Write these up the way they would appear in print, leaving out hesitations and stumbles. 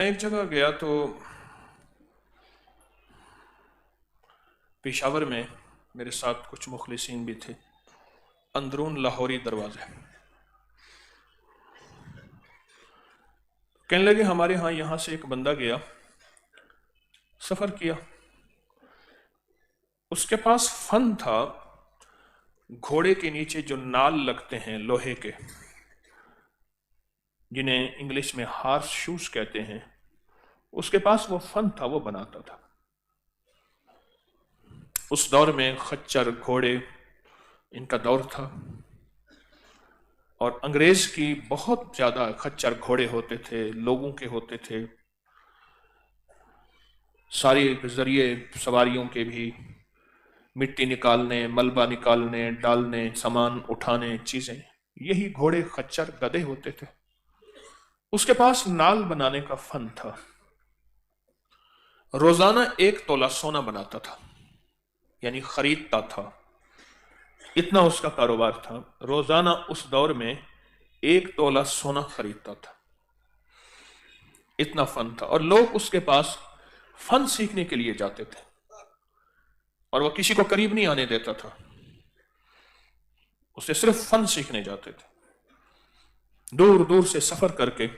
एक जगह गया तो पेशावर में मेरे साथ कुछ मुखलिसीन भी थे। अंदरून लाहौरी दरवाजे कहने लगे हमारे यहाँ से एक बंदा गया, सफर किया, उसके पास फन था, घोड़े के नीचे जो नाल लगते हैं लोहे के, जिन्हें इंग्लिश में हार्स शूज कहते हैं, उसके पास वो फन था, वो बनाता था। उस दौर में खच्चर घोड़े इनका दौर था और अंग्रेज की बहुत ज्यादा खच्चर घोड़े होते थे, लोगों के होते थे, सारे जरिए सवारियों के भी, मिट्टी निकालने, मलबा निकालने, डालने, सामान उठाने, चीजें, यही घोड़े खच्चर गधे होते थे। उसके पास नाल बनाने का फन था। रोजाना 1 तोला सोना बनाता था, यानी खरीदता था, इतना उसका कारोबार था। रोजाना उस दौर में 1 तोला सोना खरीदता था, इतना फन था। और लोग उसके पास फन सीखने के लिए जाते थे और वह किसी को करीब नहीं आने देता था, उसे सिर्फ फन सीखने जाते थे। दूर दूर से सफर करके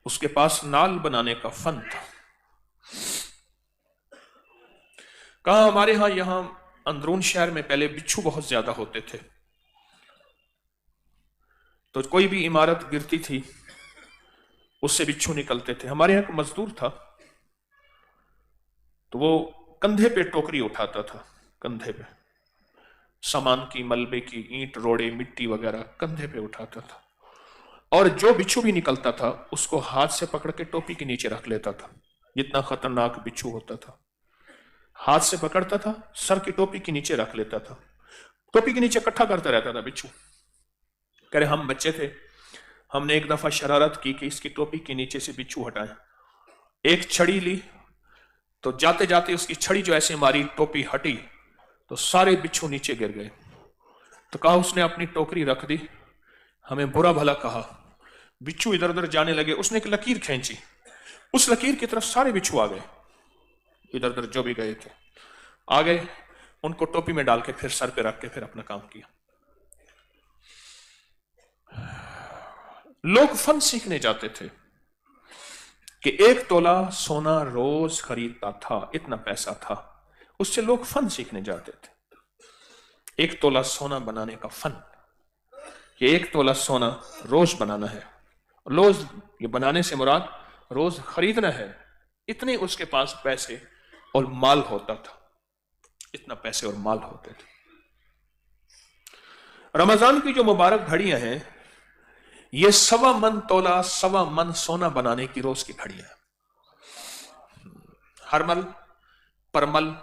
उसके पास नाल बनाने का फन था। कहा हमारे यहां अंदरून शहर में पहले बिच्छू बहुत ज्यादा होते थे, तो कोई भी इमारत गिरती थी उससे बिच्छू निकलते थे। हमारे यहां एक मजदूर था, तो वो कंधे पे टोकरी उठाता था, कंधे पे सामान की, मलबे की, ईंट रोड़े, मिट्टी वगैरह कंधे पे उठाता था, और जो बिच्छू भी निकलता था उसको हाथ से पकड़ के टोपी के नीचे रख लेता था। जितना खतरनाक बिच्छू होता था, हाथ से पकड़ता था, सर की टोपी के नीचे रख लेता था, टोपी के नीचे इकट्ठा करता रहता था बिच्छू। कह रहे हम बच्चे थे, हमने एक दफा शरारत की कि इसकी टोपी के नीचे से बिच्छू हटाएं। एक छड़ी ली, तो जाते जाते उसकी छड़ी जो ऐसे मारी, टोपी हटी तो सारे बिच्छू नीचे गिर गए। तो कहा उसने अपनी टोकरी रख दी, हमें बुरा भला कहा, बिच्छू इधर उधर जाने लगे। उसने एक लकीर खींची, उस लकीर की तरफ सारे बिच्छू आ गए, इधर उधर जो भी गए थे आ गए। उनको टोपी में डाल के फिर सर पे रख के फिर अपना काम किया। लोग फन सीखने जाते थे कि 1 तोला सोना रोज खरीदता था, इतना पैसा था, उससे लोग फन सीखने जाते थे। 1 तोला सोना बनाने का फन, ये 1 तोला सोना रोज बनाना है, रोज ये बनाने से मुराद रोज खरीदना है। इतने उसके पास पैसे और माल होता था, इतना पैसे और माल होते थे। रमजान की जो मुबारक घड़ियां हैं, ये 1.25 मन तोला, 1.25 मन सोना बनाने की रोज की घड़ियां। हरमल, परमल,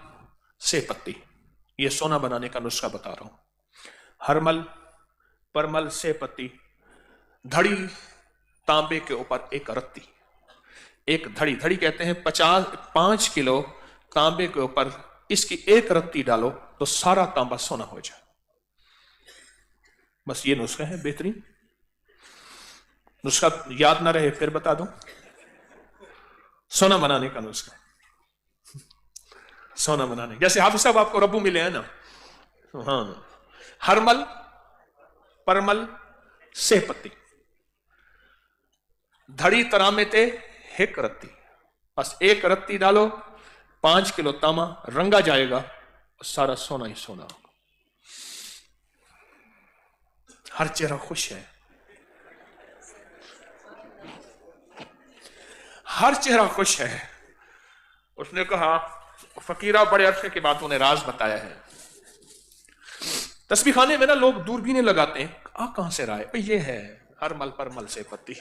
सेपत्ती, ये सोना बनाने का नुस्खा बता रहा हूं। हरमल, परमल, सेपत्ती, धड़ी तांबे के ऊपर एक रत्ती, एक धड़ी, धड़ी कहते हैं 5 किलो तांबे के ऊपर इसकी एक रत्ती डालो तो सारा तांबा सोना हो जाए। बस ये नुस्खा है बेहतरीन। नुस्खा याद ना रहे फिर बता दूं, सोना बनाने का नुस्खा, सोना बनाने, जैसे हाफिज साहब आपको रब्बू मिले हैं ना, हाँ, हरमल, परमल, सेपत्ती, धड़ी तरामे ते एक रत्ती, बस एक रत्ती डालो, 5 किलो तांबा रंगा जाएगा और सारा सोना ही सोना होगा। हर चेहरा खुश है, हर चेहरा खुश है। उसने कहा फकीरा बड़े अरसे के बाद उन्हें राज बताया है। तस्बीह खाने में ना लोग दूरबीनें लगाते हैं, कहां से रहा है, ये है हरमल परमल से पत्ती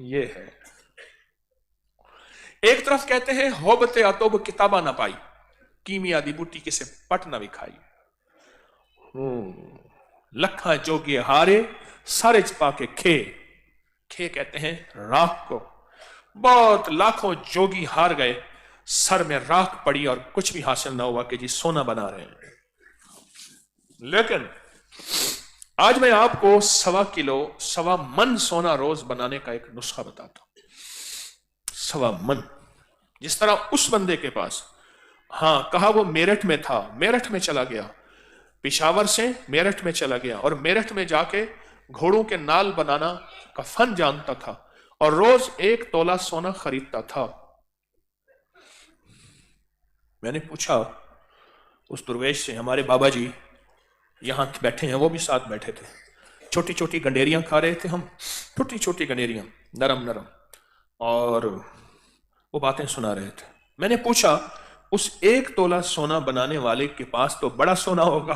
ये है। एक तरफ कहते हैं होबते अतोब किताबा ना पाई, कीमिया दी बूटी किसे पट ना विखाई। लखा जोगे हारे सारे चपा के खे, खे कहते हैं राख को। बहुत लाखों जोगी हार गए, सर में राख पड़ी और कुछ भी हासिल ना हुआ कि जी सोना बना रहे हैं। लेकिन आज मैं आपको 1.25 किलो 1.25 मन सोना रोज बनाने का एक नुस्खा बताता हूं। 1.25 मन, जिस तरह उस बंदे के पास, हाँ कहा वो मेरठ में था, मेरठ में चला गया, पिशावर से मेरठ में चला गया और मेरठ में जाके घोड़ों के नाल बनाना का फन जानता था और रोज 1 तोला सोना खरीदता था। मैंने पूछा उस दुर्वेश से, हमारे बाबा जी यहां बैठे हैं, वो भी साथ बैठे थे, छोटी छोटी गंडेरियां खा रहे थे हम, छोटी छोटी गंडेरियां नरम नरम, और वो बातें सुना रहे थे। मैंने पूछा उस 1 तोला सोना बनाने वाले के पास तो बड़ा सोना होगा?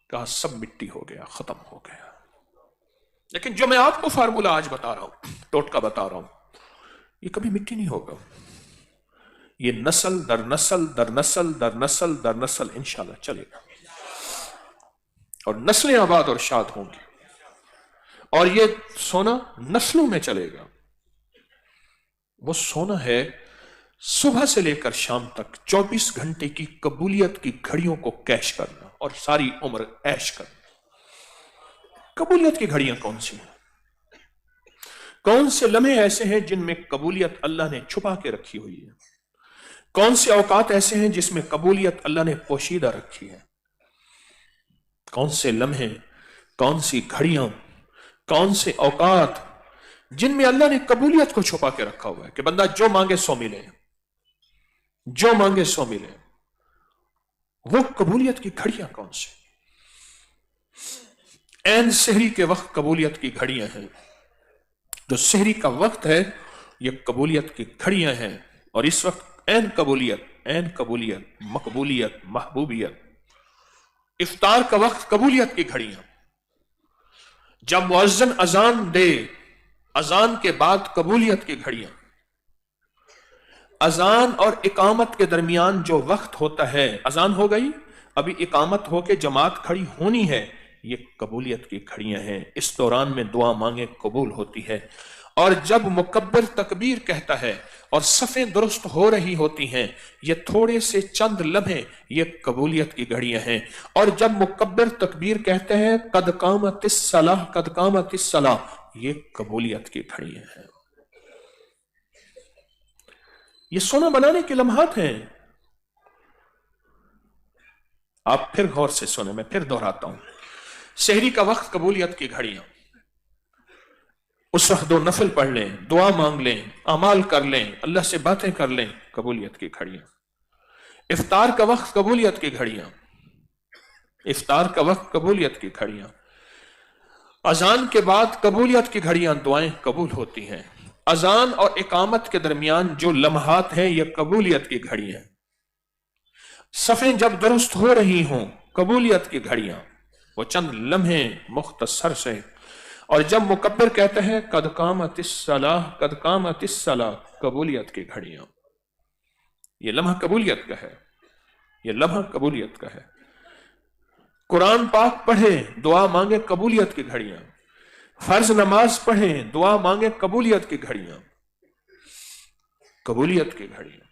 कहा सब मिट्टी हो गया, खत्म हो गया। लेकिन जो मैं आपको फार्मूला आज बता रहा हूं, टोटका बता रहा हूं, ये कभी मिट्टी नहीं होगा। ये नस्ल दर नस्ल दर नस्ल दर नस्ल दर नस्ल इंशाल्लाह चलेगा और नस्लें आबाद और शाद होंगी और ये सोना नस्लों में चलेगा। वो सोना है सुबह से लेकर शाम तक 24 घंटे की कबूलियत की घड़ियों को कैश करना और सारी उम्र ऐश करना। कबूलियत की घड़ियां कौन सी हैं? कौन से लम्हे ऐसे हैं जिनमें कबूलियत अल्लाह ने छुपा के रखी हुई है? कौन से औकात ऐसे हैं जिसमें कबूलियत अल्लाह ने पोशीदा रखी है? कौन से लम्हे, कौन सी घड़ियां, कौन से औकात जिनमें अल्लाह ने कबूलियत को छुपा के रखा हुआ है कि बंदा जो मांगे सो मिले, जो मांगे सो मिले। वो कबूलियत की घड़ियां कौन सी? ऐन सहरी के वक्त कबूलियत की घड़ियां हैं। जो सहरी का वक्त है ये कबूलियत की घड़ियां हैं और इस वक्त ऐन कबूलियत, मकबूलियत, महबूबियत। इफ्तार का वक्त कबूलियत की घड़ियां। जब मुअज्जिन अजान दे, अजान के बाद कबूलियत की घड़ियां। अजान और इकामत के दरमियान जो वक्त होता है, अजान हो गई, अभी इकामत होके जमात खड़ी होनी है, ये कबूलियत की घड़ियां हैं। इस दौरान में दुआ मांगे कबूल होती है। और जब मुकब्बिर तकबीर कहता है और सफ़ें दुरुस्त हो रही होती हैं, ये थोड़े से चंद लम्हे, ये कबूलियत की घड़ियां हैं। और जब मुकब्बिर तकबीर कहते हैं कद कामतिस सलाह, कद कामतिस सलाह, ये कबूलियत की घड़ियां हैं। ये सोना बनाने के लम्हात हैं। आप फिर गौर से सुने, मैं फिर दोहराता हूं। सहरी का वक्त कबूलियत की घड़ियां। उस वक्त 2 नफल पढ़ लें, दुआ मांग लें, अमाल कर लें, अल्लाह से बातें कर लें, कबूलियत की घड़ियां। इफ्तार का वक्त कबूलियत की घड़ियां। इफ्तार का वक्त कबूलियत की घड़ियां। अजान के बाद कबूलियत की घड़ियां, दुआएं कबूल होती हैं। अजान और इकामत के दरमियान जो लम्हात हैं, ये कबूलियत की घड़ियां। सफ़ें जब दुरुस्त हो रही हों, कबूलियत की घड़ियां। वो चंद लम्हे मुख्तसर से। और जब मुकब्बिर कहते हैं कद कामतिस सलाह, कद कामतिस सलाह, कबूलियत की घड़ियां। ये लम्हा कबूलियत का है, ये लम्हा कबूलियत का है। कुरान पाक पढ़े, दुआ मांगे, कबूलियत की घड़ियां। फर्ज नमाज पढ़े, दुआ मांगे, कबूलियत की घड़ियां। कबूलियत की घड़ियां।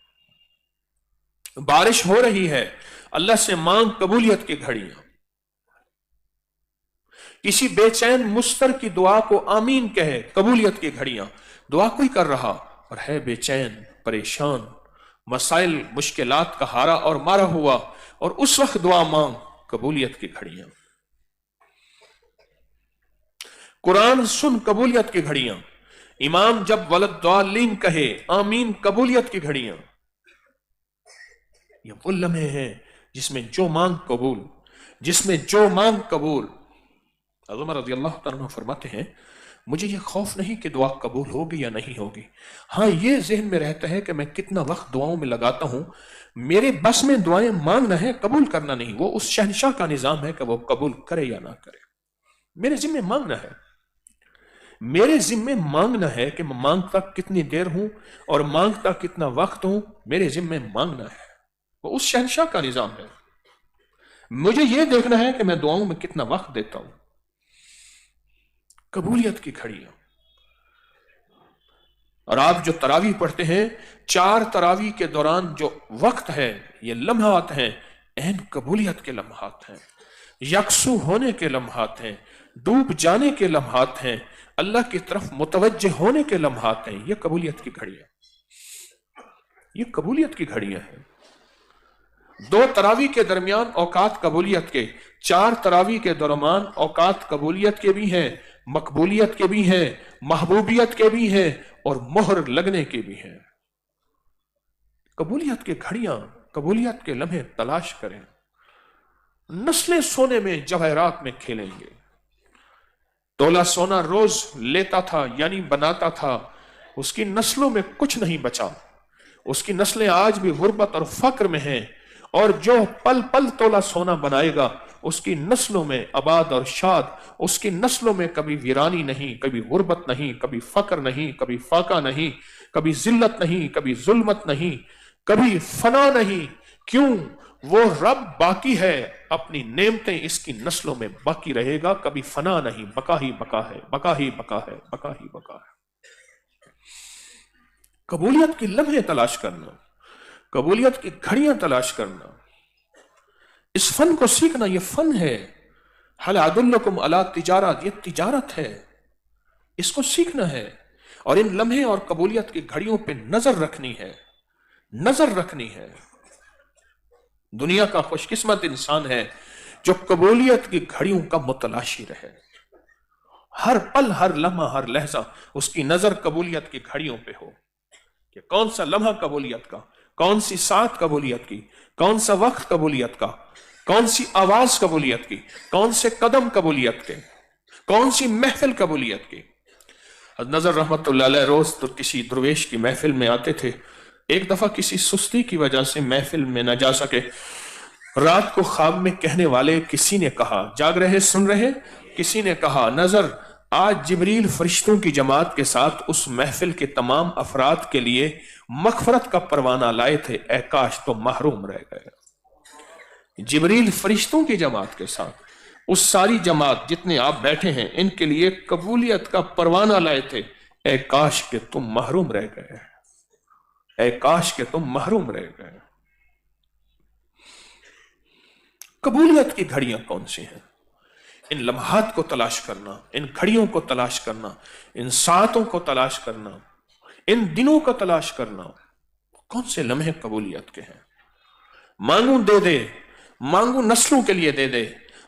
बारिश हो रही है, अल्लाह से मांग, कबूलियत की घड़ियां। किसी बेचैन मुस्तर की दुआ को आमीन कहे, कबूलियत की घड़ियां। दुआ कोई कर रहा और है बेचैन, परेशान, मसाइल मुश्किलात का हारा और मारा हुआ, और उस वक्त दुआ मांग, कबूलियत की घड़ियां। कुरान सुन, कबूलियत की घड़ियां। इमाम जब वलद्दालीन कहे, आमीन, कबूलियत की घड़ियां। ये वो लम्हे हैं जिसमें जो मांग कबूल, जिसमें जो मांग कबूल। उमर रज़ियल्लाहु तआला अन्हु फरमाते हैं, मुझे ये खौफ नहीं कि दुआ कबूल होगी या नहीं होगी। हाँ, ये जहन में रहता है कि मैं कितना वक्त दुआओं में लगाता हूं। मेरे बस में दुआएं मांगना है, कबूल करना नहीं। वो उस शहनशाह का निजाम है कि वो कबूल करे या ना करे। मेरे जिम्मे मांगना है, मेरे जिम्मे मांगना है कि मैं मांगता कितनी देर हूं और मांगता कितना वक्त हूं। मेरे जिम्मे मांगना है, वो उस शहनशाह का निजाम है। मुझे यह देखना है कि मैं दुआओं में कितना वक्त देता हूं। कबूलियत की घड़ियां। और आप जो तरावी पढ़ते हैं, 4 तरावी के दौरान जो वक्त है, ये लम्हात हैं, अहम कबूलियत के लम्हात हैं, यकसू होने के लम्हात हैं, डूब जाने के लम्हात हैं, अल्लाह की तरफ मुतवज्जे होने के लम्हात हैं। ये कबूलियत की घड़ियां, ये कबूलियत की घड़ियां हैं। 2 तरावी के दरमियान औकात कबूलियत के, 4 तरावी के दरमियान औकात कबूलियत के भी हैं, मकबूलियत के भी हैं, महबूबियत के भी हैं और मोहर लगने के भी हैं। कबूलियत की घड़ियां, कबूलियत के लम्हे तलाश करें। नस्लें सोने में जवाहरात में खेलेंगे। तोला सोना रोज लेता था यानी बनाता था, उसकी नस्लों में कुछ नहीं बचा। उसकी नस्लें आज भी गुर्बत और फक्र में हैं, और जो पल पल तोला सोना बनाएगा उसकी नस्लों में आबाद और शाद, उसकी नस्लों में कभी वीरानी नहीं, कभी गुर्बत नहीं, कभी फक्र नहीं, कभी फाका नहीं, कभी जिल्लत नहीं, कभी जुल्मत नहीं, कभी फना नहीं। क्यों? वो रब बाकी है, अपनी नेमतें इसकी नस्लों में बाकी रहेगा, कभी फना नहीं, बका ही बका है, बका ही बका है, बका ही बका है। कबूलियत की लम्हे तलाश करना, कबूलियत की घड़ियां तलाश करना, इस फन को सीखना, ये फन है। हल अदुल्लुकुम अला तिजारत, ये तिजारत है, इसको सीखना है। और इन लम्हे और कबूलियत की घड़ियों पे नजर रखनी है, नजर रखनी है। दुनिया का खुशकिस्मत इंसान है जो कबूलियत की घड़ियों का मुतलाशी रहे। हर पल, हर लम्हा, हर लहजा उसकी नजर कबूलियत की घड़ियों पे हो कि कौन सा लम्हा कबूलियत का, कौन सी साथ कबूलियत की, कौन सा वक्त कबूलियत का, कौन सी आवाज कबूलियत की, कौन से कदम कबूलियत के, कौन सी महफिल कबूलियत की। नजर रहमतुल्लाह अलैह रोज तो किसी दरवेश की महफिल में आते थे। एक दफा किसी सुस्ती की वजह से महफिल में न जा सके। रात को ख्वाब में कहने वाले किसी ने कहा, जाग रहे सुन रहे, किसी ने कहा, नजर आज जिब्रील फरिश्तों की जमात के साथ उस महफिल के तमाम अफराद के लिए मगफरत का परवाना लाए थे, ऐ काश तो महरूम रह गए। जिब्रील फरिश्तों की जमात के साथ उस सारी जमात जितने आप बैठे हैं इनके लिए कबूलियत का परवाना लाए थे, ऐ काश के तुम महरूम रह गए, ऐ काश के तुम महरूम रह गए। कबूलियत की घड़ियां कौन सी हैं? इन लम्हात को तलाश करना, इन घड़ियों को तलाश करना, इन सातों को तलाश करना, इन दिनों को तलाश करना। कौन से लम्हे कबूलियत के हैं? मांगू दे दे, मांगू नस्लों के लिए दे दे,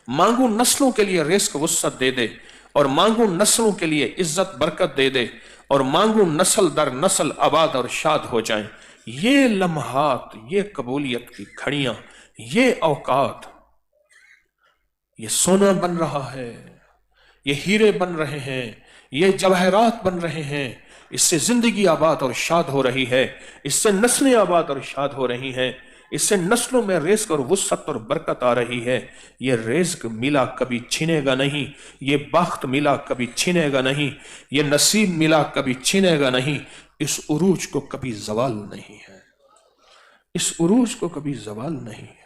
मांगू नस्लों के लिए रिस्क वुसअत दे दे, और मांगू नस्लों के लिए इज्जत बरकत दे दे, और मांगू नस्ल दर नस्ल आबाद और शाद हो जाएं। ये लम्हात, ये कबूलियत की घड़ियां, ये औकात, ये सोना बन रहा है, ये हीरे बन रहे हैं, ये जवाहरात बन रहे हैं। इससे जिंदगी आबाद और शाद हो रही है, इससे नस्लें आबाद और शाद हो रही हैं, इससे नस्लों में रिज़्क और वुसअत और बरकत आ रही है। ये रिज़्क मिला कभी छीनेगा नहीं, ये बख्त मिला कभी छीनेगा नहीं, ये नसीब मिला कभी छीनेगा नहीं। इस उरूज को कभी जवाल नहीं है, इस उरूज को कभी जवाल नहीं है।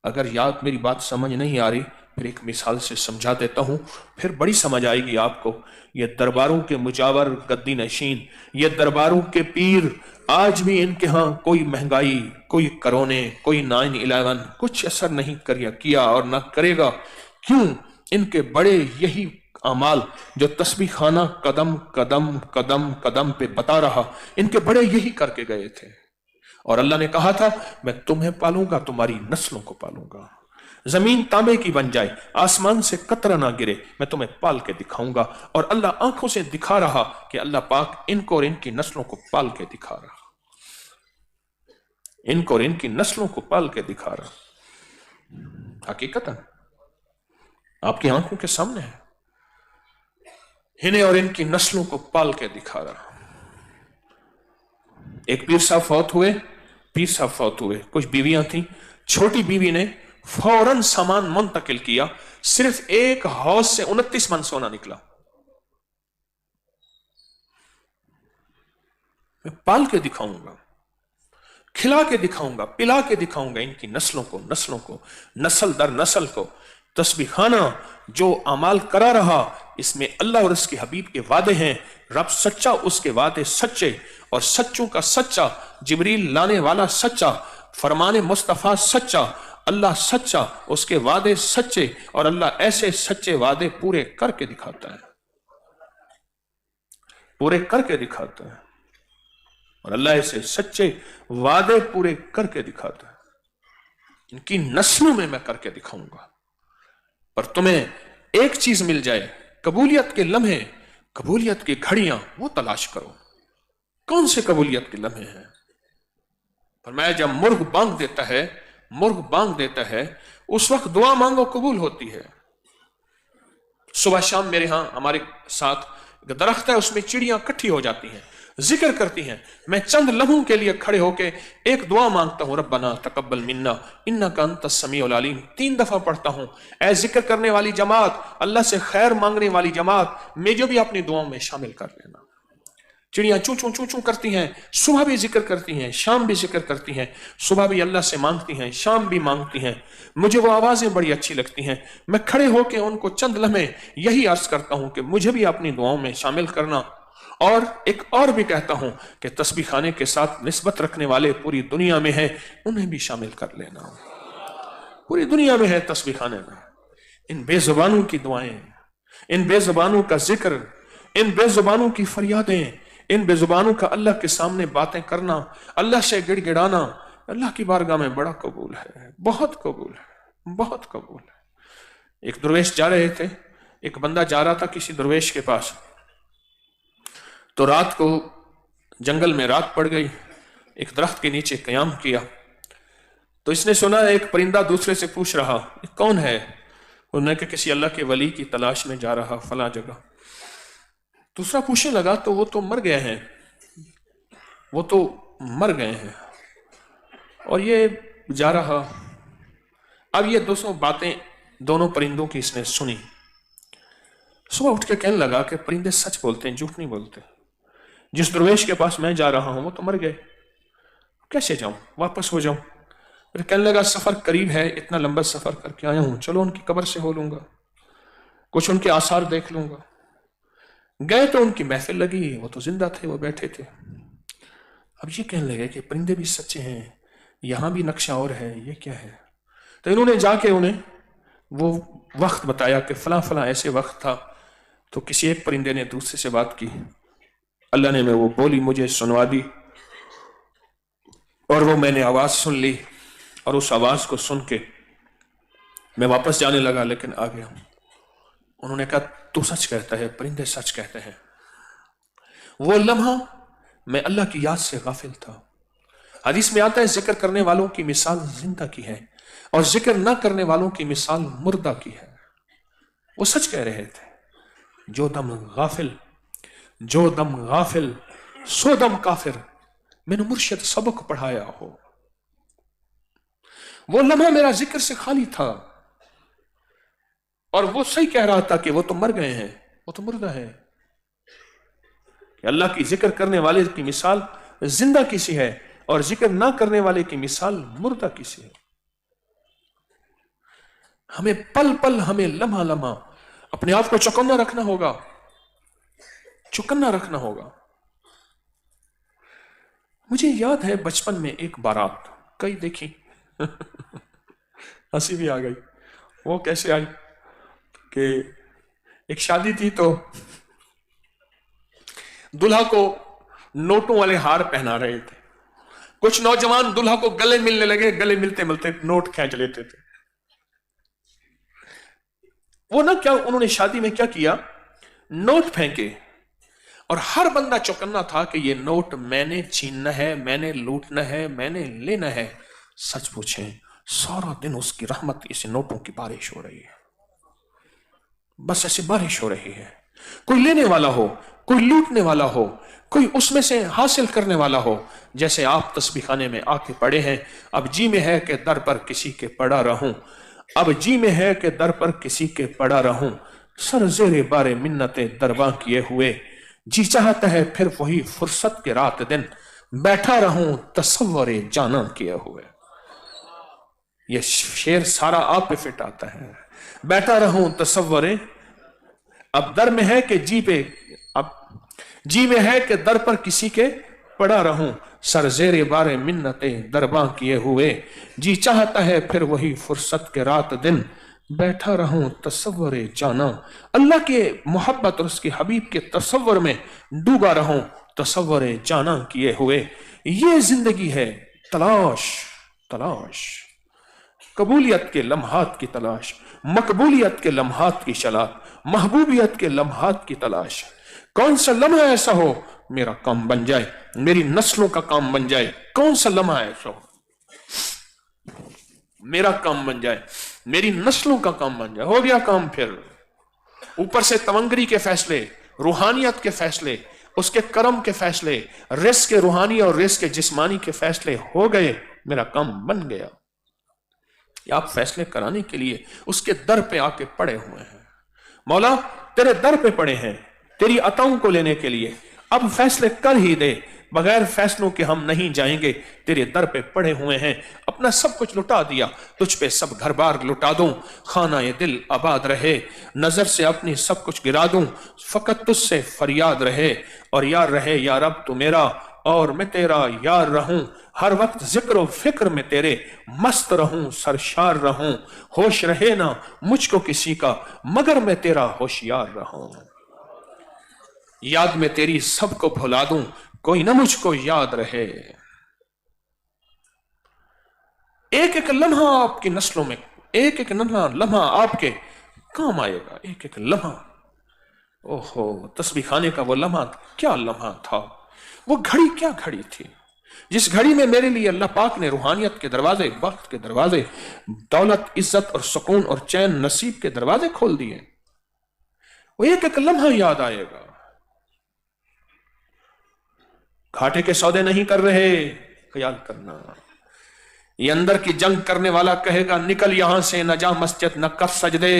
अगर याद मेरी बात समझ नहीं आ रही, फिर एक मिसाल से समझा देता हूं, फिर बड़ी समझ आएगी आपको। ये दरबारों के मुजावर गद्दी नशीन, ये दरबारों के पीर, आज भी इनके यहाँ कोई महंगाई, कोई करोने, कोई 9/11 कुछ असर नहीं किया और ना करेगा। क्यों? इनके बड़े यही अमाल जो तस्बीह खाना कदम कदम कदम कदम पे बता रहा, इनके बड़े यही करके गए थे। और अल्लाह ने कहा था, मैं तुम्हें पालूंगा, तुम्हारी नस्लों को पालूंगा। जमीन तांबे की बन जाए, आसमान से कतरा ना गिरे, मैं तुम्हें पाल के दिखाऊंगा। और अल्लाह आंखों से दिखा रहा कि अल्लाह पाक इनको और इनकी नस्लों को पाल के दिखा रहा, इनको और इनकी नस्लों को पाल के दिखा रहा। हकीकतन आपकी आंखों के सामने है, इन्हें और इनकी नस्लों को पाल के दिखा रहा। एक पीर साहब फौत हुए, पीर साहब फौत हुए, कुछ बीवियां थी। छोटी बीवी ने फौरन सामान मुंतकिल किया, सिर्फ एक हौज से 29 मन सोना निकला। मैं पाल के दिखाऊंगा, खिला के दिखाऊंगा, पिला के दिखाऊंगा इनकी नस्लों को, नस्ल दर नस्ल को। तस्बीह खाना जो अमाल करा रहा, इसमें अल्लाह और उसके हबीब के वादे हैं। रब सच्चा, उसके वादे सच्चे, और सच्चों का सच्चा, जिब्रील लाने वाला सच्चा, फरमाने मुस्तफा सच्चा, اللہ سچا، اس کے وعدے سچے، اور اللہ ایسے سچے وعدے پورے کر کے دکھاتا ہے، پورے کر کے دکھاتا ہے، اور اللہ ایسے سچے وعدے پورے کر کے دکھاتا ہے۔ ان کی نسلوں میں کر کے دکھاؤں گا۔ پر تمہیں ایک چیز مل جائے، قبولیت کے لمحے، قبولیت کی گھڑیاں، وہ تلاش کرو۔ کون سے قبولیت کے لمحے ہیں؟ فرمایا جب مرغ بانگ دیتا ہے، مرغ بانگ دیتا ہے، اس وقت دعا مانگو، قبول ہوتی ہے۔ صبح شام میرے ہاں ہمارے ساتھ ایک درخت ہے، اس میں چڑیاں اکٹھی ہو جاتی ہیں، ذکر کرتی ہیں۔ میں چند لمحوں کے لیے کھڑے ہو کے ایک دعا مانگتا ہوں، ربنا تقبل منا انک انت السمیع العلیم، 3 دفعہ پڑھتا ہوں۔ اے ذکر کرنے والی جماعت، اللہ سے خیر مانگنے والی جماعت، مجھے بھی اپنی دعاؤں میں شامل کر لینا۔ چڑیاں چوں چوں چوں چوں کرتی ہیں، صبح بھی ذکر کرتی ہیں، شام بھی ذکر کرتی ہیں، صبح بھی اللہ سے مانگتی ہیں، شام بھی مانگتی ہیں۔ مجھے وہ آوازیں بڑی اچھی لگتی ہیں۔ میں کھڑے ہو کے ان کو چند لمحے یہی عرض کرتا ہوں کہ مجھے بھی اپنی دعاؤں میں شامل کرنا۔ اور ایک اور بھی کہتا ہوں کہ تسبیح خانے کے ساتھ نسبت رکھنے والے پوری دنیا میں ہیں، انہیں بھی شامل کر لینا۔ پوری دنیا میں ہے تسبیح خانے میں، ان بے زبانوں کی دعائیں، ان بے زبانوں کا ذکر، ان بے زبانوں کی فریادیں، ان بے زبانوں کا اللہ کے سامنے باتیں کرنا، اللہ سے گڑ گڑانا، اللہ کی بارگاہ میں بڑا قبول ہے، بہت قبول ہے، بہت قبول ہے۔ ایک درویش جا رہے تھے، ایک بندہ جا رہا تھا کسی درویش کے پاس، تو رات کو جنگل میں رات پڑ گئی، ایک درخت کے نیچے قیام کیا، تو اس نے سنا ایک پرندہ دوسرے سے پوچھ رہا، یہ کون ہے؟ انہوں نے کہا کسی اللہ کے ولی کی تلاش میں جا رہا فلاں جگہ۔ دوسرا پوچھنے لگا تو وہ تو مر گئے ہیں، وہ تو مر گئے ہیں، اور یہ جا رہا۔ اب یہ 200 باتیں دونوں پرندوں کی اس نے سنی۔ صبح اٹھ کے کہنے لگا کہ پرندے سچ بولتے ہیں، جھوٹ نہیں بولتے۔ جس درویش کے پاس میں جا رہا ہوں وہ تو مر گئے، کیسے جاؤں، واپس ہو جاؤں؟ پھر کہنے لگا سفر قریب ہے، اتنا لمبا سفر کر کے آیا ہوں، چلو ان کی قبر سے ہو لوں گا، کچھ ان کے آثار دیکھ لوں گا۔ گئے تو ان کی محفل لگی، وہ تو زندہ تھے، وہ بیٹھے تھے۔ اب یہ کہنے لگے کہ پرندے بھی سچے ہیں، یہاں بھی نقشہ اور ہے، یہ کیا ہے؟ تو انہوں نے جا کے انہیں وہ وقت بتایا کہ فلاں فلاں ایسے وقت تھا، تو کسی ایک پرندے نے دوسرے سے بات کی، اللہ نے میں وہ بولی مجھے سنوا دی، اور وہ میں نے آواز سن لی، اور اس آواز کو سن کے میں واپس جانے لگا، لیکن آ گیا۔ انہوں نے کہا تو سچ کہتا ہے، پرندے سچ کہتے ہیں۔ وہ لمحہ میں اللہ کی یاد سے غافل تھا۔ حدیث میں آتا ہے ذکر کرنے والوں کی مثال زندہ کی ہے، اور ذکر نہ کرنے والوں کی مثال مردہ کی ہے۔ وہ سچ کہہ رہے تھے، جو دم غافل، جو دم غافل سو دم کافر، میں نے مرشد سبق پڑھایا ہو۔ وہ لمحہ میرا ذکر سے خالی تھا، اور وہ صحیح کہہ رہا تھا کہ وہ تو مر گئے ہیں، وہ تو مردہ ہے۔ کہ اللہ کی ذکر کرنے والے کی مثال زندہ کسی ہے، اور ذکر نہ کرنے والے کی مثال مردہ کسی ہے۔ ہمیں پل پل، ہمیں لمحہ لمحہ اپنے آپ کو چوکنا رکھنا ہوگا، چوکنا رکھنا ہوگا۔ مجھے یاد ہے بچپن میں ایک بارات کئی دیکھی، ہنسی بھی آ گئی۔ وہ کیسے آئی کہ ایک شادی تھی تو دلہا کو نوٹوں والے ہار پہنا رہے تھے، کچھ نوجوان دلہا کو گلے ملنے لگے، گلے ملتے ملتے نوٹ کھینچ لیتے تھے۔ وہ نہ کیا انہوں نے شادی میں کیا کیا، نوٹ پھینکے، اور ہر بندہ چوکنا تھا کہ یہ نوٹ میں نے چھیننا ہے، میں نے لوٹنا ہے، میں نے لینا ہے۔ سچ پوچھیں سارا دن اس کی رحمت اسے نوٹوں کی بارش ہو رہی ہے، بس ایسے بارش ہو رہی ہے۔ کوئی لینے والا ہو، کوئی لوٹنے والا ہو، کوئی اس میں سے حاصل کرنے والا ہو۔ جیسے آپ تسبیح خانے میں آ کے پڑے ہیں، اب جی میں ہے کہ در پر کسی کے پڑا رہوں، اب جی میں ہے کہ در پر کسی کے پڑا رہوں، سر زیر بار منتیں درباں کیے ہوئے، جی چاہتا ہے پھر وہی فرصت کے رات دن بیٹھا رہوں تصور جانا کیے ہوئے۔ یہ شعر سارا آپ پہ فٹ آتا ہے۔ بیٹھا رہوں تصور، اب در میں ہے کہ جی میں ہے کہ در پر کسی کے پڑا رہوں، सर जेरे बारे मिन्नते दरबां किए हुए, जी चाहता है फिर वही फुर्सत के रात दिन बैठा रहूं तसव्वुर जाना। अल्लाह के मोहब्बत और उसके हबीब के तसव्वुर में डूबा रहूं तसव्वुर जाना किए हुए। ये जिंदगी है तलाश तलाश, कबूलियत के लम्हात की तलाश, मकबूलियत के लम्हात की शलात, महबूबियत के लम्हात की तलाश। कौन सा लम्हा ऐसा हो मेरा काम बन जाए, मेरी नस्लों का काम बन जाए। कौन सा लम्हा ऐसा हो मेरा काम बन जाए, मेरी नस्लों का काम बन जाए। हो गया काम फिर। ऊपर से तवंगरी के फैसले, रूहानियत के फैसले, उसके करम के फैसले, रिस्क के रूहानी और रिस्क के जिस्मानी के फैसले हो गए, मेरा काम बन गया। आप फैसले कराने के लिए उसके दर पे आके पड़े हुए हैं। मौला तेरे दर पे पड़े हैं तेरी अताओं को लेने के लिए, अब फैसले कर ही दे, बगैर फैसलों के हम नहीं जाएंगे। तेरे दर पे पड़े हुए हैं, अपना सब कुछ लुटा दिया, तुझ पे सब घर बार लुटा दूं, खाना ये दिल आबाद रहे, नजर से अपनी सब कुछ गिरा दूं, फकत तुझसे फरियाद रहे। और यार रहे या रब तू मेरा और मैं तेरा यार रहूं, हर वक्त जिक्र और फिक्र में तेरे मस्त रहूं, सरशार रहूं, होश रहे ना मुझको किसी का मगर मैं तेरा होशियार रहूं। याद में तेरी सबको भुला दूं, कोई ना मुझको याद रहे। एक एक लम्हा आपकी नस्लों में, एक एक लम्हा आपके काम आएगा, एक एक लम्हा। ओहो, तस्बीह खाने का वो लम्हा क्या लम्हा था, वो घड़ी क्या घड़ी थी, जिस घड़ी में मेरे लिए अल्लाह पाक ने रूहानियत के दरवाजे, वक्त के दरवाजे, दौलत, इज्जत और सुकून और चैन नसीब के दरवाजे खोल दिए। वो एक एक लम्हा याद आएगा। घाटे के सौदे नहीं कर रहे, ख्याल करना। ये अंदर की जंग करने वाला कहेगा निकल यहां से, न जा मस्जिद न कर सजदे,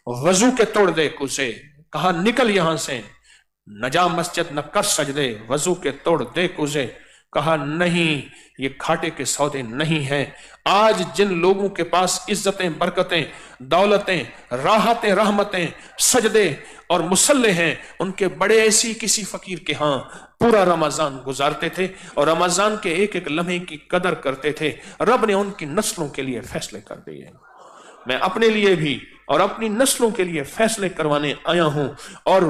वजू के तोड़ दे कुसे। कहा निकल यहां से, न जा मस्जिद न कर सजदे, वजू के तोड़ दे कुसे। कहा नहीं, ये घाटे के सौदे नहीं हैं। आज जिन लोगों के पास इज्जतें, बरकतें, दौलतें, राहतें, रहमतें, सजदे और मुसल्ले हैं, उनके बड़े ऐसी किसी फकीर के यहां पूरा रमजान गुजारते थे और रमजान के एक एक लम्हे की कदर करते थे। रब ने उनकी नस्लों के लिए फैसले कर दिए। मैं अपने लिए भी और अपनी नस्लों के लिए फैसले करवाने आया हूं। और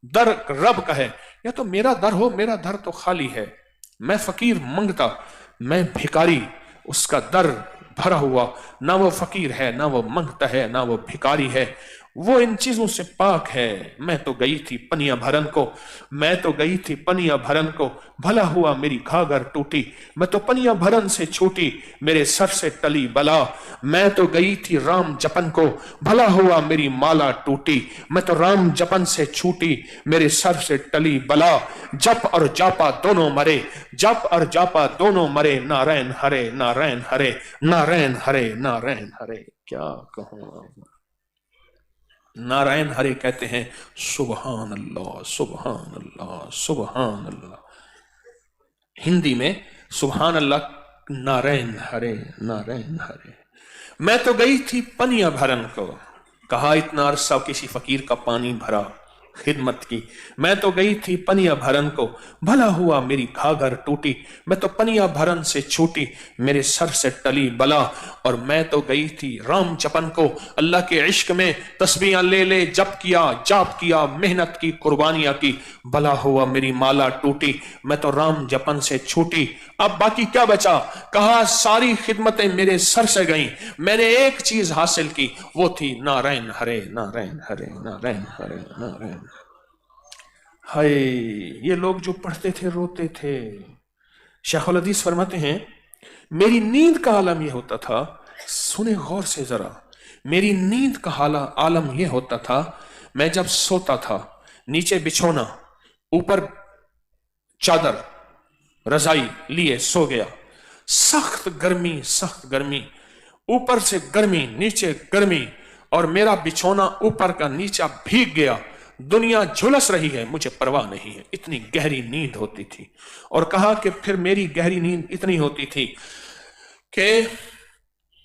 दर रब का है, या तो मेरा दर हो, मेरा दर तो खाली है, मैं फकीर मंगता, मैं भिकारी, उसका दर भरा हुआ, ना वो फकीर है, ना वो मंगता है, ना वो भिकारी है, वो इन चीजों से पाक है। मैं तो गई थी पनिया भरन को, मैं तो गई थी पनिया भरन को, भला हुआ मेरी घाघर टूटी, मैं तो पनिया भरन से छूटी, मेरे सर से टली बला। मैं तो गई थी राम जपन को, भला हुआ मेरी माला टूटी, मैं तो राम जपन से छूटी, मेरे सर से टली बला। जप और जापा दोनों मरे, जप और जापा दोनों मरे, नारायण हरे नारायण हरे, नारायण हरे नारायण हरे। क्या कहूं, नारायण हरे कहते हैं सुबहान अल्लाह सुबहान अल्लाह सुबहान अल्लाह। हिंदी में सुबहान अल्लाह, नारायण हरे नारायण हरे। मैं तो गई थी पनिया भरन को, कहा इतना अरसा किसी फकीर का पानी भरा खिदमत की। मैं तो गई थी पनिया भरन को, भला हुआ मेरी घाघर टूटी, मैं तो पनिया भरन से छूटी, मेरे सर से टली बला। और मैं तो गई थी राम जपन को, अल्लाह के इश्क में तस्बीहां ले ले जप किया, जाप किया, मेहनत की, कुर्बानियां की, भला हुआ मेरी माला टूटी, मैं तो राम जपन से छूटी। अब बाकी क्या बचा, कहा सारी खिदमतें मेरे सर से गईं, मैंने एक चीज हासिल की, वो थी नारायण हरे नारायण हरे नारायण हरे नारायण। हाय, ये लोग जो पढ़ते थे रोते थे। शेखुल हदीस फरमाते हैं मेरी नींद का आलम ये होता था, सुने गौर से जरा, मेरी नींद का आलम ये होता था, मैं जब सोता था नीचे बिछोना, ऊपर चादर रजाई लिए सो गया, सख्त गर्मी, ऊपर से गर्मी नीचे गर्मी, और मेरा बिछोना ऊपर का नीचा भीग गया, दुनिया झुलस रही है, मुझे परवाह नहीं है, इतनी गहरी नींद होती थी। और कहा कि फिर मेरी गहरी नींद इतनी होती थी कि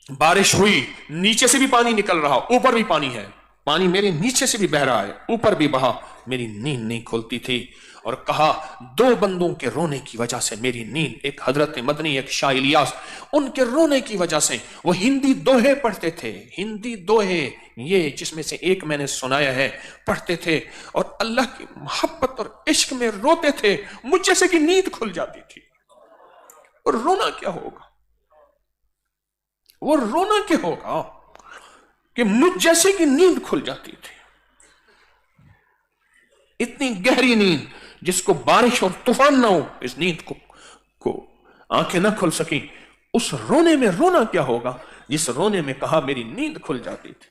बारिश हुई, नीचे से भी पानी निकल रहा, ऊपर भी पानी है, पानी मेरे नीचे से भी बह रहा है, ऊपर भी बहा, मेरी नींद नहीं खुलती थी। اور کہا دو بندوں کے رونے کی وجہ سے میری نیند، ایک حضرت مدنی ایک شاہ الیاس، ان کے رونے کی وجہ سے وہ ہندی دوہے پڑھتے تھے، ہندی دوہے یہ جس میں سے ایک میں نے سنایا ہے پڑھتے تھے اور اللہ کی محبت اور عشق میں روتے تھے، مجھ جیسے کی نیند کھل جاتی تھی۔ اور رونا کیا ہوگا، وہ رونا کیا ہوگا کہ مجھ جیسے کی نیند کھل جاتی تھی، اتنی گہری نیند جس کو بارش اور طوفان نہ ہو، اس نیند کو آنکھیں نہ کھل سکی، اس رونے میں رونا کیا ہوگا جس رونے میں کہا میری نیند کھل جاتی تھی،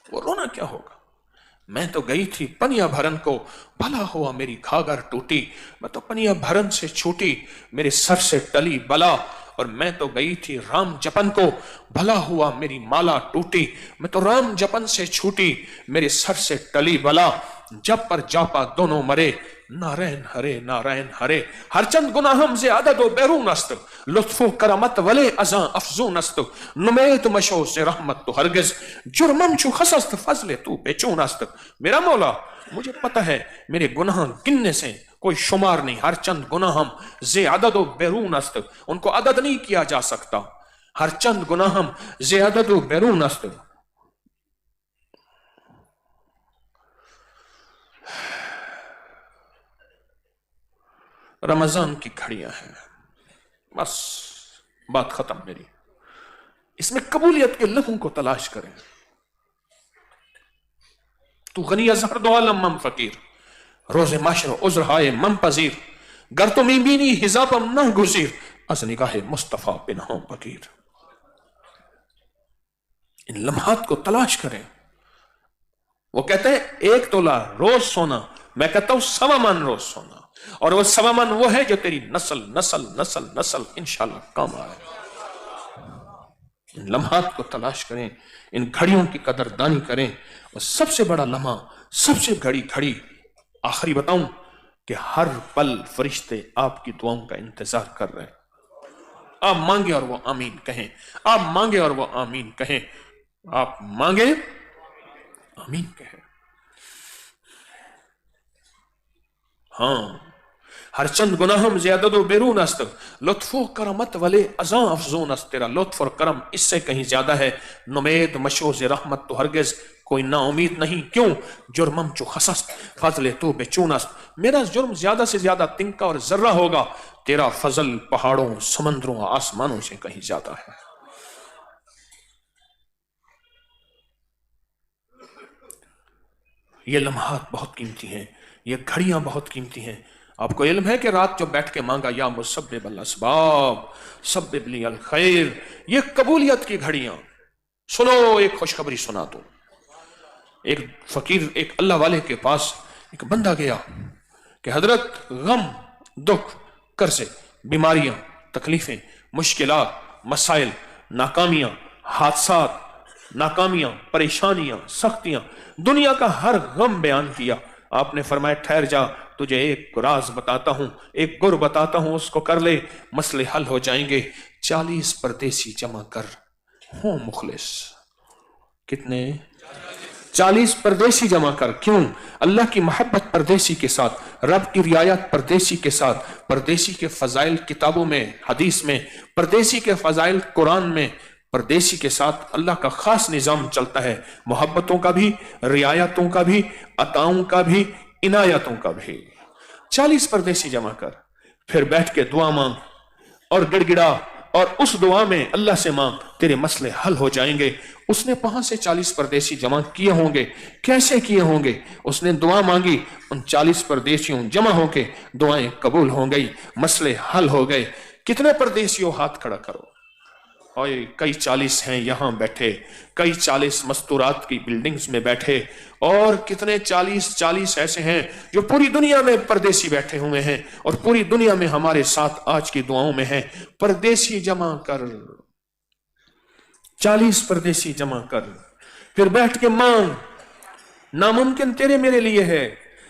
وہ رونا کیا ہوگا۔ میں تو گئی تھی پنیا بھرن کو، بھلا ہوا میری کھاگر ٹوٹی، میں تو پنیا بھرن سے چھوٹی، میرے سر سے ٹلی بلا، اور میں تو گئی تھی رام جپن کو، بھلا ہوا میری مالا ٹوٹی، میں تو رام جپن سے چھوٹی، میرے سر سے ٹلی بلا، جب پر جاپا دونوں مرے، نارائن ہرے نارائن ہرے، ہر چند گناہم سے عدد و بیرون است، لطف و کرمت ولے ازاں افزون است، نمید مشو سے رحمت تو ہرگز، جرمم چو خسست فضل تو بے چون است۔ میرا مولا مجھے پتہ ہے میرے گناہ گننے سے کوئی شمار نہیں، ہر چند گناہم زی عدد و بیرون است، ان کو عدد نہیں کیا جا سکتا، ہر چند گناہم زی عدد و بیرون است۔ رمضان کی گھڑیاں ہیں، بس بات ختم میری، اس میں قبولیت کے لمحوں کو تلاش کریں۔ تو غنی از ہر دو عالم من فقیر، روز معاشر عذر ہائے من پذیر، گر تو می بینی حجابم نہ گزیر، از نگاہ مصطفیٰ پنہاں بگیر۔ ان لمحات کو تلاش کریں۔ وہ کہتے ہیں ایک تولہ روز سونا، میں کہتا ہوں 1.25 من روز سونا، اور وہ 1.25 من وہ ہے جو تیری نسل نسل نسل نسل انشاءاللہ کام آئے۔ ان لمحات کو تلاش کریں، ان گھڑیوں کی قدر دانی کریں، اور سب سے بڑا لمحہ، سب سے بڑی گھڑی آخری بتاؤں کہ ہر پل فرشتے آپ کی دعاؤں کا انتظار کر رہے ہیں۔ آپ مانگے اور وہ آمین کہیں، آپ مانگے اور وہ آمین کہیں، آپ مانگے آمین کہیں۔ ہاں، ہر چند گناہم زیادت و بیرون است، لطف و کرمت ولے ازاں افزون است، تیرا لطف اور کرم اس سے کہیں زیادہ ہے، نمید مشوز رحمت تو ہرگز کوئی نا امید نہیں، کیوں جرمم چو خسست فضل تو بے چون است، میرا جرم زیادہ سے زیادہ تنکا اور ذرہ ہوگا، تیرا فضل پہاڑوں سمندروں آسمانوں سے کہیں زیادہ ہے۔ یہ لمحات بہت قیمتی ہیں، یہ گھڑیاں بہت قیمتی ہیں۔ آپ کو علم ہے کہ رات جو بیٹھ کے مانگا یا مسبب الاسباب سبب لی الخیر، یہ قبولیت کی گھڑیاں۔ سنو ایک خوشخبری سنا دو۔ ایک فقیر ایک اللہ والے کے پاس ایک بندہ گیا کہ حضرت غم دکھ قرضے بیماریاں تکلیفیں مشکلات مسائل ناکامیاں حادثات ناکامیاں پریشانیاں سختیاں دنیا کا ہر غم بیان کیا۔ آپ نے فرمایا ٹھہر جا، تجھے ایک راز بتاتا ہوں، ایک گر بتاتا ہوں، اس کو کر لے، مسئلے حل ہو جائیں گے۔ 40 پردیسی جمع کر، ہوں مخلص۔ کتنے؟ 40 پردیسی جمع کر۔ کیوں؟ اللہ کی محبت پردیسی کے ساتھ، رب کی رعایت پردیسی کے ساتھ، پردیسی کے فضائل کتابوں میں حدیث میں، پردیسی کے فضائل قرآن میں، پردیسی کے ساتھ اللہ کا خاص نظام چلتا ہے، محبتوں کا بھی، رعایتوں کا بھی، عطاؤں کا بھی، عنایتوں کا بھی۔ 40 پردیسی جمع کر، پھر بیٹھ کے دعا مانگ اور گڑ گڑا، اور اس دعا میں اللہ سے مانگ، تیرے مسئلے حل ہو جائیں گے۔ اس نے وہاں سے 40 پردیسی جمع کیے ہوں گے۔ کیسے کیے ہوں گے؟ اس نے دعا مانگی، ان 40 پردیسیوں جمع ہو کے دعائیں قبول ہو گئی، مسئلے حل ہو گئے۔ کتنے پردیسیوں ہاتھ کھڑا کرو؟ اور کئی 40 ہیں یہاں بیٹھے، کئی 40 مستورات کی بلڈنگز میں بیٹھے، اور کتنے 40 ایسے ہیں جو پوری دنیا میں پردیسی بیٹھے ہوئے ہیں اور پوری دنیا میں ہمارے ساتھ آج کی دعاؤں میں ہیں۔ پردیسی جمع کر، 40 پردیسی جمع کر، پھر بیٹھ کے مانگ۔ ناممکن تیرے میرے لیے ہے،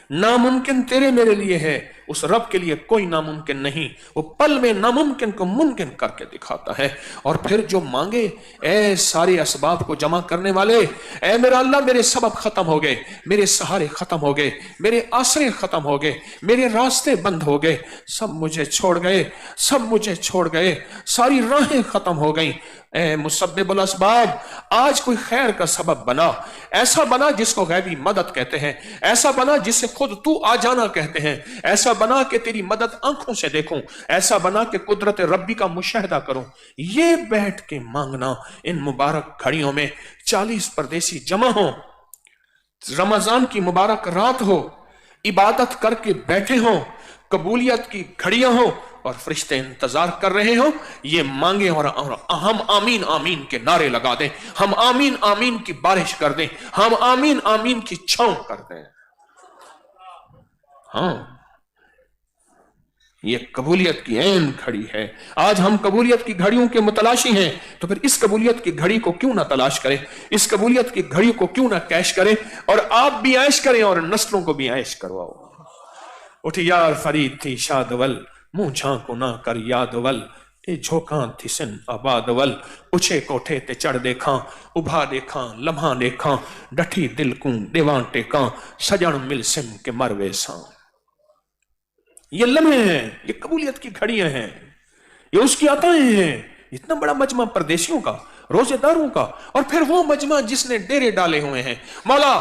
ناممکن تیرے میرے لیے ہے، उस रब के लिए कोई नामुमकिन नहीं, वो पल में नामुमकिन को मुमकिन करके दिखाता है। और फिर जो मांगे, ए सारे असबाब को जमा करने वाले, ए मेरा अल्लाह मेरे सबब खत्म हो गए, मेरे सहारे खत्म हो गए, मेरे आसरे खत्म हो गए, मेरे रास्ते बंद हो गए, सब मुझे छोड़ गए, सब मुझे छोड़ गए, सारी राहें खत्म हो गई। ए मुसब्बिबुल असबाब, आज कोई खैर का सबब बना, ऐसा बना जिसको गैबी मदद कहते हैं, ऐसा बना जिससे खुद तू आ जाना कहते हैं, ऐसा बना कि तेरी मदद आंखों से देखूं, ऐसा बना कि कुदरत रब्बी का मुशाहिदा करूं। ये बैठ के मांगना इन मुबारक घड़ियों में 40 परदेसी जमा हो, रमजान की मुबारक रात हो, इबादत करके बैठे हो, कबूलियत की घड़ियां हो और फरिश्ते इंतजार कर रहे हो, ये मांगे और हम आमीन आमीन के नारे लगा दें, हम आमीन आमीन की बारिश कर दें, हम आमीन आमीन की छांव कर दें। हाँ, ये कबूलियत की ऐन घड़ी है। आज हम कबूलियत की घड़ियों के मुतलाशी हैं, तो फिर इस कबूलियत की घड़ी को क्यों ना तलाश करें, इस कबूलियत की घड़ी को क्यों ना कैश करें, और आप भी ऐश करें और नस्लों को भी ऐश करवाओ। उठ यार फरीद थी शादवल, मुंह झांको ना कर यादवल, ए झोंका थी सिन आबादवल, उछे कोठे ते चढ़ देखा, उभा देखा लम्हा देखा, डठी दिल को देवां टेका, सजन मिल सिम के मरवे सा। ये लम्हे हैं, ये कबूलियत की घड़ियां हैं, ये उसकी अताएं हैं। इतना बड़ा मजमा परदेशियों का, रोजेदारों का, और फिर वो मजमा जिसने डेरे डाले हुए हैं। मौला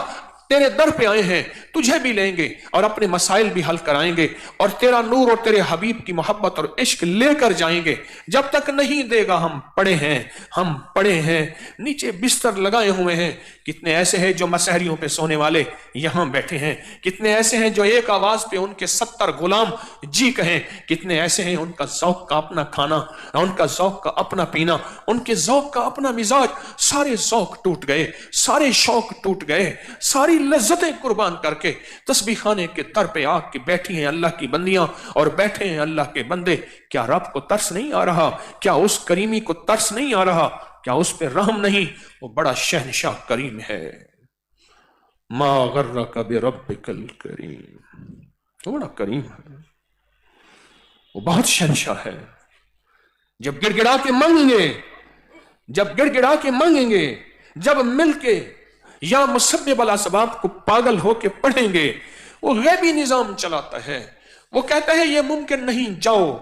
तेरे दर पे आए हैं, तुझे भी लेंगे और अपने मसाइल भी हल कराएंगे, और तेरा नूर और तेरे हबीब की मोहब्बत और इश्क लेकर जाएंगे। जब तक नहीं देगा हम पड़े हैं, हम पड़े हैं, नीचे बिस्तर लगाए हुए हैं। कितने ऐसे हैं जो मसहरियों पे सोने वाले यहां बैठे हैं, कितने ऐसे हैं जो एक आवाज पे उनके 70 गुलाम जी कहें, कितने ऐसे हैं उनका ज़ौक़ का अपना खाना, उनका ज़ौक़ का अपना पीना, उनके ज़ौक़ का अपना मिजाज, सारे ज़ौक़ टूट गए, सारे शौक टूट गए, सारी लज्जतें कुर्बान करके तस्बीह खाने के दर पे आके बैठी हैं अल्लाह की बंदियां और बैठे हैं अल्लाह के बंदे। क्या रब को तरस नहीं आ रहा? क्या उस करीमी को तरस नहीं आ रहा? क्या उस पे रहम नहीं? वो बड़ा शहनशाह करीम है। मा गर्रका बिरब्बिकल करीम, वो बड़ा करीम है, वो बहुत शहनशाह है। जब गिड़गिड़ा के मांगेंगे, जब गिड़गिड़ा के मांगेंगे, जब मिलके या मुसब्बिबुल असबाब को पागल होके पढ़ेंगे, वो गैबी निजाम चलाता है। वो कहता है ये मुमकिन नहीं, जाओ।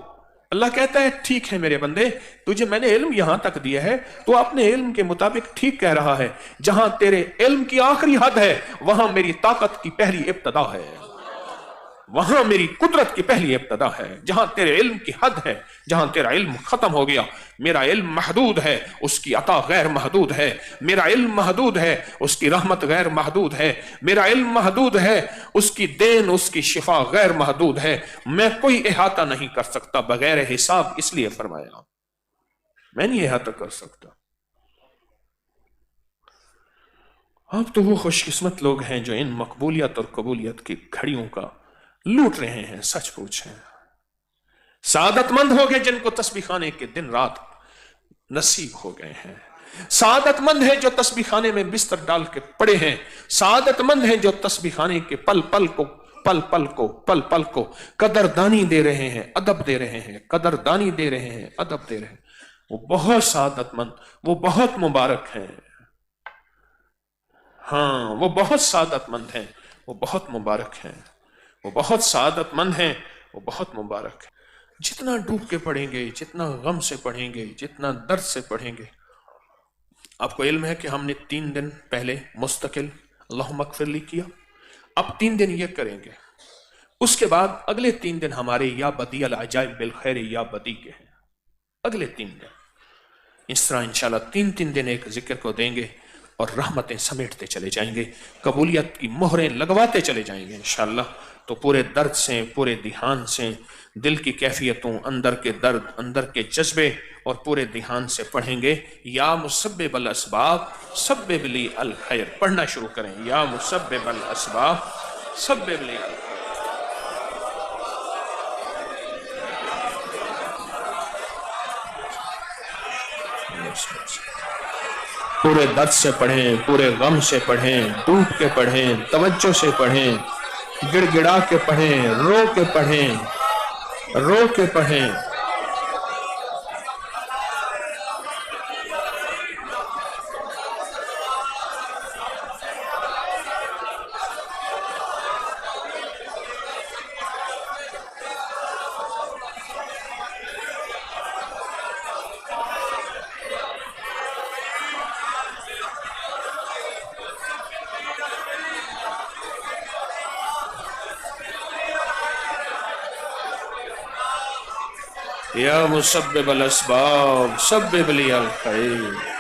अल्लाह कहता है ठीक है मेरे बंदे, तुझे मैंने इल्म यहां तक दिया है, तो अपने इल्म के मुताबिक ठीक कह रहा है। जहां तेरे इल्म की आखिरी हद है, वहां मेरी ताकत की पहली इब्तदा है, वहां मेरी कुदरत की पहली इब्तदा है। जहां तेरे इल्म की हद है, जहां तेरा इल्म खत्म हो गया, मेरा इल्म महदूद है, उसकी अता गैर महदूद है। मेरा इल्म महदूद है, उसकी रहमत गैर महदूद है। मेरा इल्म महदूद है, उसकी देन, उसकी शिफा गैर महदूद है। मैं कोई इहाता नहीं कर सकता बगैर हिसाब, इसलिए फरमाया मैं नहीं इहाता कर सकता। अब तो वो खुशकिस्मत लोग हैं जो इन मकबूलियत और कबूलियत की घड़ियों का लूट रहे हैं। सच पूछें, सादतमंद हो गए जिनको तस्बीह खाने के दिन रात नसीब हो गए हैं। सादतमंद है जो तस्बीह खाने में बिस्तर डाल के पड़े हैं। सादतमंद है जो तस्बीह खाने के पल पल को कदरदानी दे रहे हैं, अदब दे रहे हैं, कदरदानी दे रहे हैं, अदब दे रहे हैं। वो बहुत सादतमंद, वो बहुत मुबारक हैं। हाँ, वो बहुत सादतमंद हैं, वो बहुत मुबारक हैं, वो बहुत सादतमंद हैं, वो बहुत मुबारक है। जितना डूब के पढ़ेंगे, जितना गम से पढ़ेंगे, जितना दर्द से पढ़ेंगे। आपको इल्म है कि हमने 3 दिन पहले मुस्तकिल अल्लाहुम्मा अग़फ़िरली किया, अब 3 दिन ये करेंगे। उसके बाद अगले 3 दिन हमारे या बदी अल अजाइब बिल खैर या बदी के हैं। अगले 3 दिन इस तरह इंशाल्लाह 3-3 दिन एक जिक्र को देंगे और रहमतें समेटते चले जाएंगे, कबूलियत की मोहरें लगवाते चले जाएंगे इंशाल्लाह। तो पूरे दर्द से, पूरे ध्यान से, दिल की कैफियतों, अंदर के दर्द, अंदर के जज्बे और पूरे ध्यान से पढ़ेंगे। या मुसब्बिबुल असबाब सब्बिब ली अल खैर, पढ़ना शुरू करें। या मुसब्बिबुल असबाब सब्बिब ली अल खैर। पूरे दर्द से पढ़ें, पूरे गम से पढ़ें, डूब के पढ़ें, तवज्जो से पढ़ें। گڑ گڑا کے پڑھیں، رو کے پڑھیں، رو کے پڑھیں۔ یا مسبب الاسباب سبب لی الخیر۔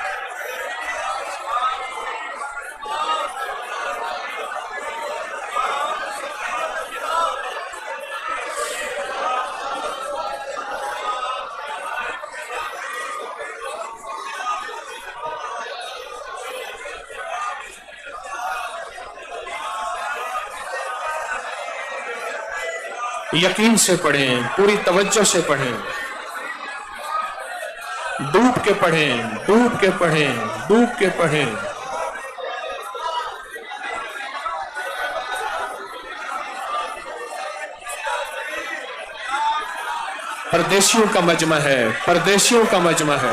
یقین سے پڑھیں، پوری توجہ سے پڑھیں، ڈوب کے پڑھیں، ڈوب کے پڑھیں، ڈوب کے پڑھیں۔ پردیسیوں کا مجمع ہے، پردیسیوں کا مجمع ہے۔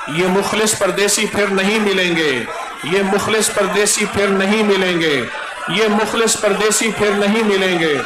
یہ مخلص پردیسی پھر نہیں ملیں گے، یہ مخلص پردیسی پھر نہیں ملیں گے، یہ مخلص پردیسی پھر نہیں ملیں گے۔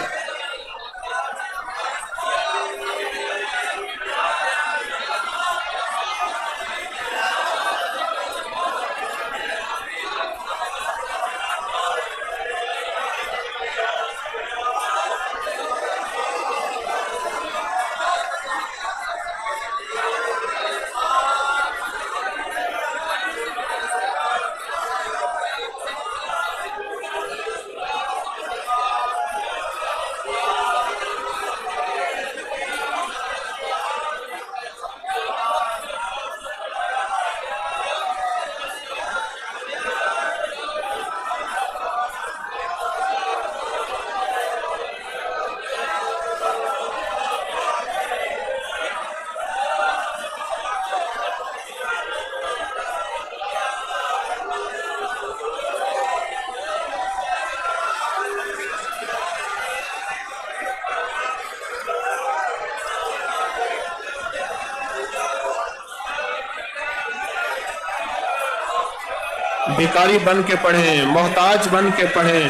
بھکاری بن کے پڑھیں، محتاج بن کے پڑھیں۔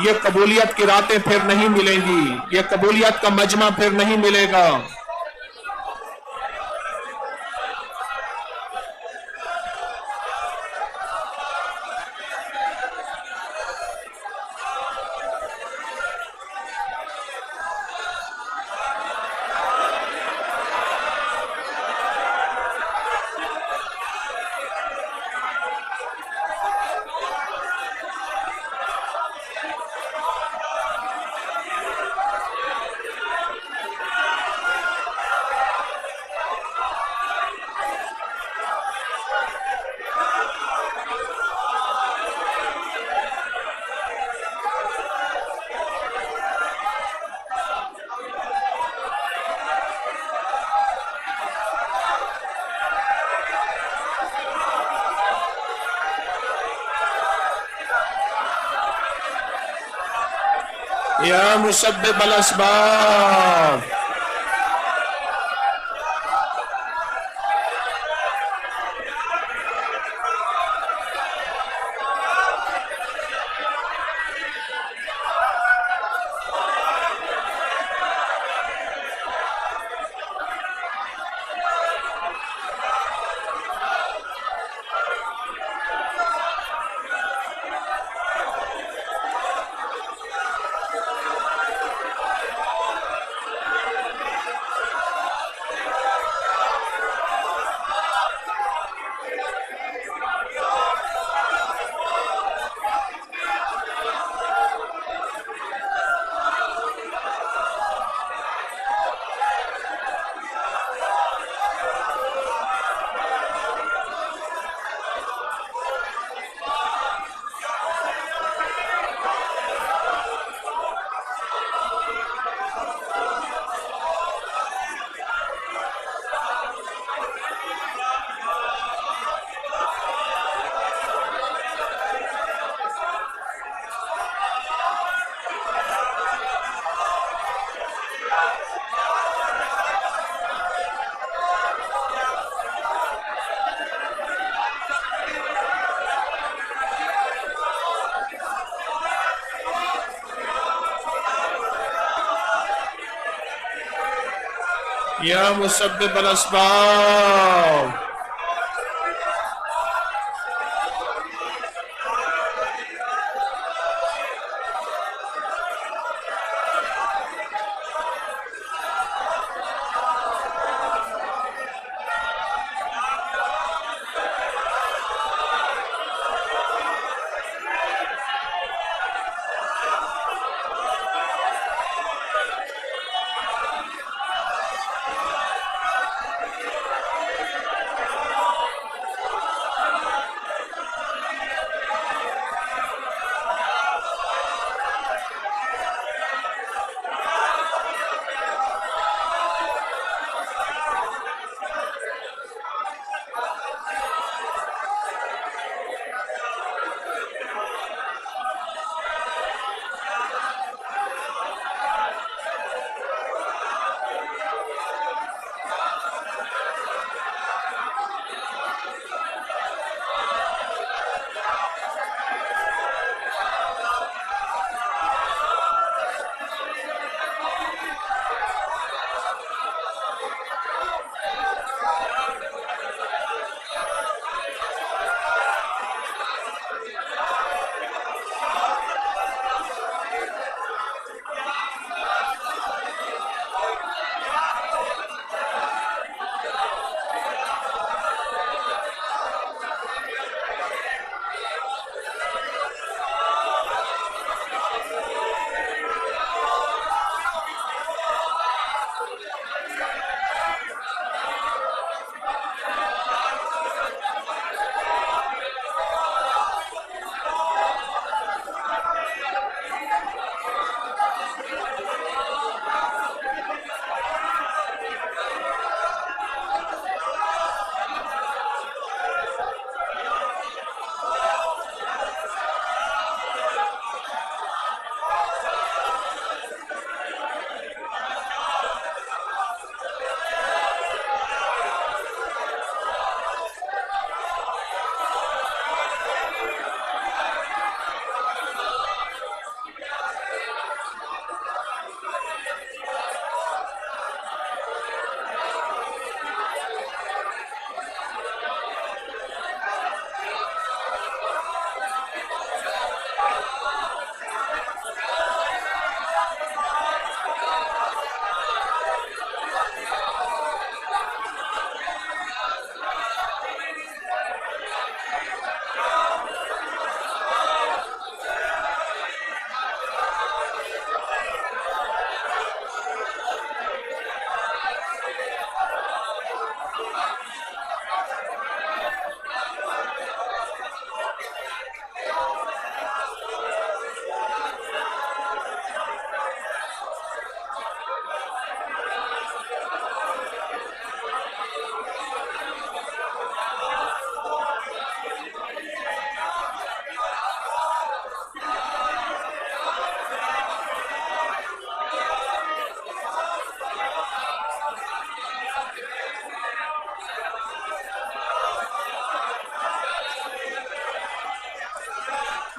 یہ قبولیت کی راتیں پھر نہیں ملیں گی، یہ قبولیت کا مجمع پھر نہیں ملے گا۔ یا مسبب الاسباب یا مسبب الاسباب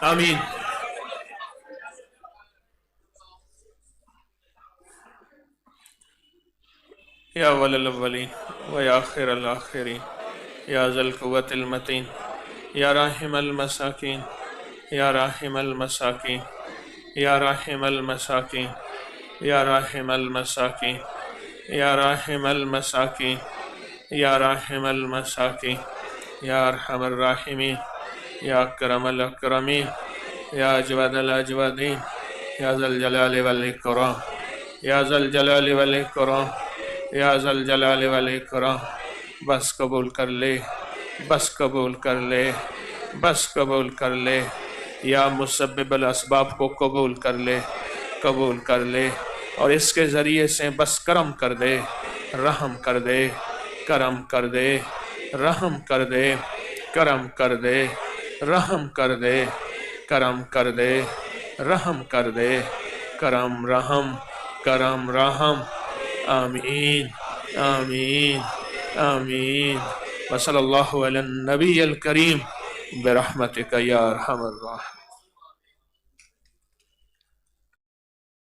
آمین. یا اول الاولین و یا آخر الاخرین یا ذا القوة المتین یا راحم المساکین یا راحم المساکین یا راحم المساکین یا راحم المساکین یا راحم المساکین یا راحم المساکین یا ارحم الراحمین یا اکرم الاکرمین یا اجود الاجودین یا ذا الجلال والاکرام یا ذا الجلال والاکرام یا ذا الجلال والاکرام. بس قبول کر لے، بس قبول کر لے، بس قبول کر لے. یا مسبب الاسباب کو قبول کر لے، قبول کر لے، اور اس کے ذریعے سے بس کرم کر دے، رحم کر دے، کرم کر دے، رحم کر دے، کرم کر دے، رحم کر دے، کرم کر دے، رحم کر دے، کرم رحم کرم رحم، آمین آمین آمین. وصلی اللہ علی النبی الکریم برحمتک یا ارحم الراحمین.